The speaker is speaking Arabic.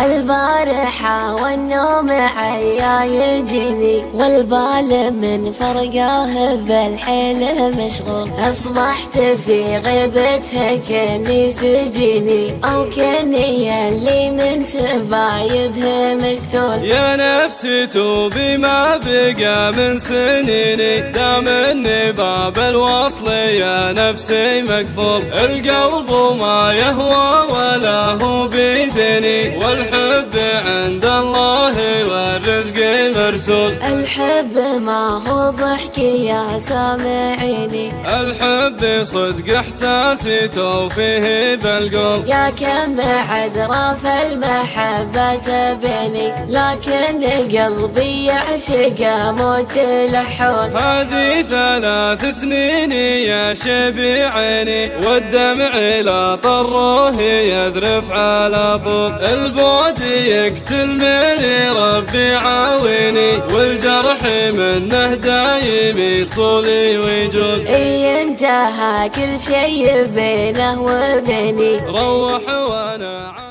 البارحة والنوم عيا يجيني، والبال من فرقاه بالحيل مشغول. أصبحت في غيبتها كني سجيني، أو كني اللي من سبايبها مقتول. يا نفسي توبي ما بقى من سنيني، دام اني باب الوصل يا نفسي مقفول. القلب ما يهوى ولا هو بيدني، والحب عند الله والرزق مرسول. الحب ما هو ضحك يا سامعيني، الحب صدق احساسي توفيه بالقلب. يا كم عذرة في المحبة بيني، لكن قلبي يعشق موت لحون. هذه 3 سنين يا شبي عيني، والدمع لا طره يذرف على طول. البعد يقتل مني ربي عاوني، والجرح منه دايم يصولي ويجول. انتهى كل شيء بينه وبيني، روح وانا